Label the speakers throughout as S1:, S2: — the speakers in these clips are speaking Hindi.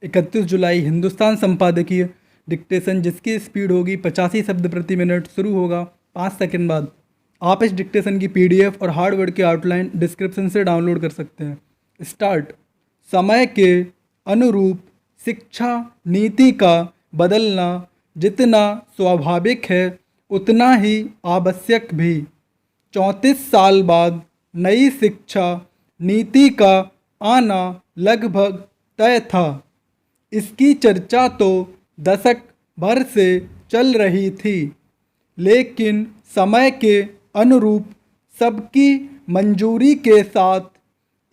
S1: 31 जुलाई हिंदुस्तान संपादकीय डिक्टेशन जिसकी स्पीड होगी 85 शब्द प्रति मिनट शुरू होगा 5 सेकंड बाद। आप इस डिक्टेशन की पीडीएफ और हार्डवर्ड की आउटलाइन डिस्क्रिप्शन से डाउनलोड कर सकते हैं। स्टार्ट। समय के अनुरूप शिक्षा नीति का बदलना जितना स्वाभाविक है उतना ही आवश्यक भी। 34 साल बाद नई शिक्षा नीति का आना लगभग तय था। इसकी चर्चा तो दशक भर से चल रही थी, लेकिन समय के अनुरूप सबकी मंजूरी के साथ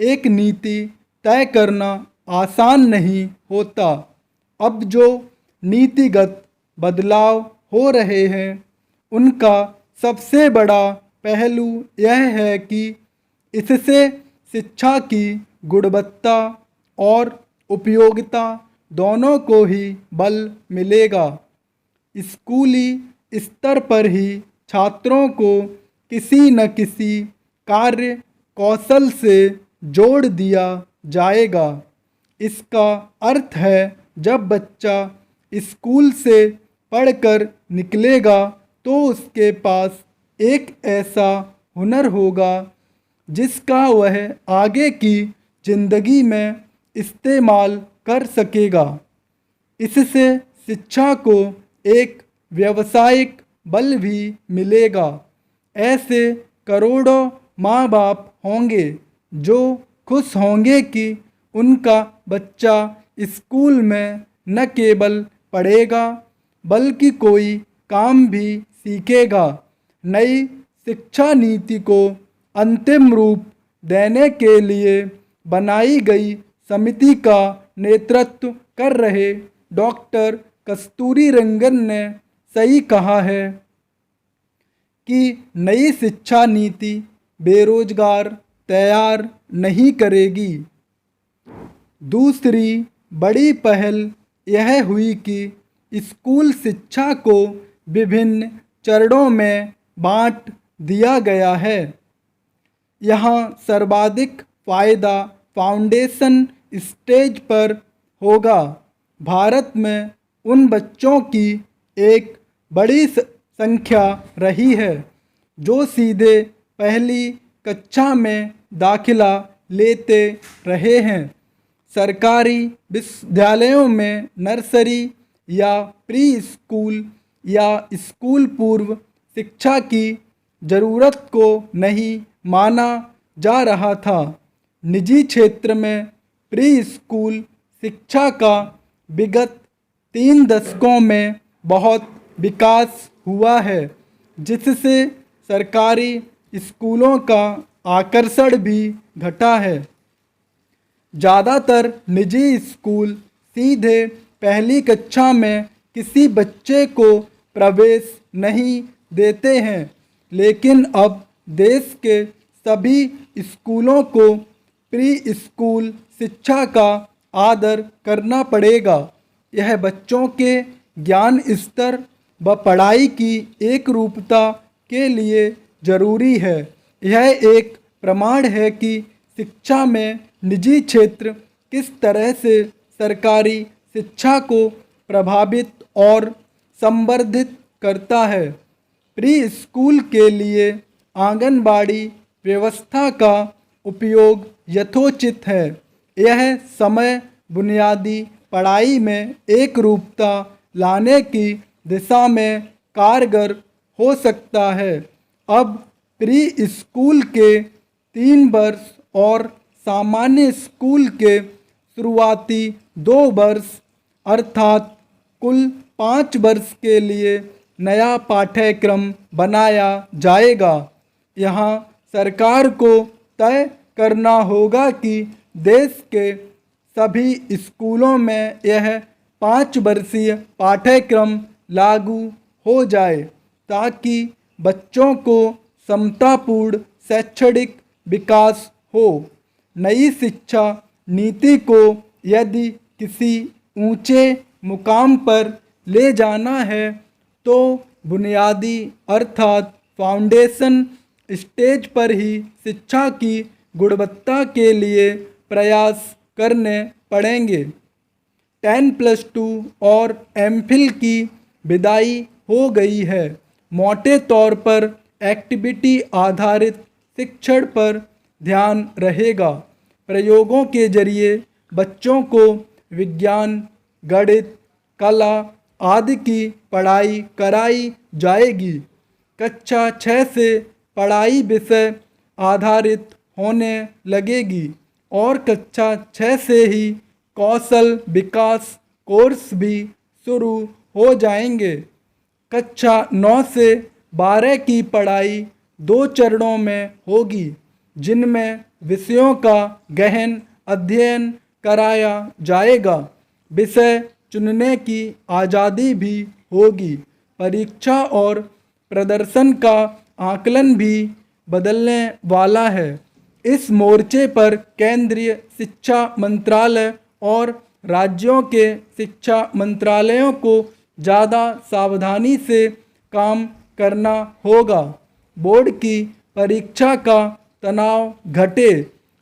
S1: एक नीति तय करना आसान नहीं होता। अब जो नीतिगत बदलाव हो रहे हैं उनका सबसे बड़ा पहलू यह है कि इससे शिक्षा की गुणवत्ता और उपयोगिता दोनों को ही बल मिलेगा। स्कूली स्तर पर ही छात्रों को किसी न किसी कार्य कौशल से जोड़ दिया जाएगा। इसका अर्थ है जब बच्चा स्कूल से पढ़कर निकलेगा तो उसके पास एक ऐसा हुनर होगा जिसका वह आगे की जिंदगी में इस्तेमाल कर सकेगा। इससे शिक्षा को एक व्यावसायिक बल भी मिलेगा। ऐसे करोड़ों माँ बाप होंगे जो खुश होंगे कि उनका बच्चा स्कूल में न केवल पढ़ेगा बल्कि कोई काम भी सीखेगा। नई शिक्षा नीति को अंतिम रूप देने के लिए बनाई गई समिति का नेतृत्व कर रहे डॉक्टर कस्तूरीरंगन ने सही कहा है कि नई शिक्षा नीति बेरोजगार तैयार नहीं करेगी। दूसरी बड़ी पहल यह हुई कि स्कूल शिक्षा को विभिन्न चरणों में बांट दिया गया है। यहाँ सर्वाधिक फायदा फाउंडेशन स्टेज पर होगा। भारत में उन बच्चों की एक बड़ी संख्या रही है जो सीधे पहली कक्षा में दाखिला लेते रहे हैं। सरकारी विश्वविद्यालयों में नर्सरी या प्री स्कूल या स्कूल पूर्व शिक्षा की ज़रूरत को नहीं माना जा रहा था। निजी क्षेत्र में प्री स्कूल शिक्षा का विगत 3 दशकों में बहुत विकास हुआ है, जिससे सरकारी स्कूलों का आकर्षण भी घटा है। ज़्यादातर निजी स्कूल सीधे पहली कक्षा में किसी बच्चे को प्रवेश नहीं देते हैं, लेकिन अब देश के सभी स्कूलों को प्री स्कूल शिक्षा का आदर करना पड़ेगा। यह बच्चों के ज्ञान स्तर व पढ़ाई की एकरूपता के लिए ज़रूरी है। यह एक प्रमाण है कि शिक्षा में निजी क्षेत्र किस तरह से सरकारी शिक्षा को प्रभावित और संवर्धित करता है। प्री स्कूल के लिए आंगनबाड़ी व्यवस्था का उपयोग यथोचित है। यह समय बुनियादी पढ़ाई में एकरूपता लाने की दिशा में कारगर हो सकता है। अब प्री स्कूल के 3 वर्ष और सामान्य स्कूल के शुरुआती 2 वर्ष अर्थात कुल 5 वर्ष के लिए नया पाठ्यक्रम बनाया जाएगा। यहाँ सरकार को तय करना होगा कि देश के सभी स्कूलों में यह 5 वर्षीय पाठ्यक्रम लागू हो जाए ताकि बच्चों को समतापूर्ण शैक्षणिक विकास हो। नई शिक्षा नीति को यदि किसी ऊंचे मुकाम पर ले जाना है तो बुनियादी अर्थात फाउंडेशन स्टेज पर ही शिक्षा की गुणवत्ता के लिए प्रयास करने पड़ेंगे। 10+2 और एमफिल की विदाई हो गई है। मोटे तौर पर एक्टिविटी आधारित शिक्षण पर ध्यान रहेगा। प्रयोगों के जरिए बच्चों को विज्ञान, गणित, कला आदि की पढ़ाई कराई जाएगी। कक्षा 6 से पढ़ाई विषय आधारित होने लगेगी और कक्षा 6 से ही कौशल विकास कोर्स भी शुरू हो जाएंगे। कक्षा 9 से 12 की पढ़ाई 2 चरणों में होगी, जिनमें विषयों का गहन अध्ययन कराया जाएगा। विषय चुनने की आज़ादी भी होगी। परीक्षा और प्रदर्शन का आकलन भी बदलने वाला है। इस मोर्चे पर केंद्रीय शिक्षा मंत्रालय और राज्यों के शिक्षा मंत्रालयों को ज़्यादा सावधानी से काम करना होगा। बोर्ड की परीक्षा का तनाव घटे,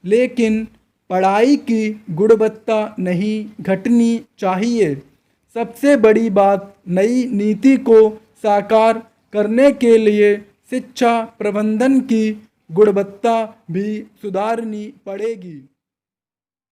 S1: लेकिन पढ़ाई की गुणवत्ता नहीं घटनी चाहिए। सबसे बड़ी बात, नई नीति को साकार करने के लिए शिक्षा प्रबंधन की गुणवत्ता भी सुधारनी पड़ेगी।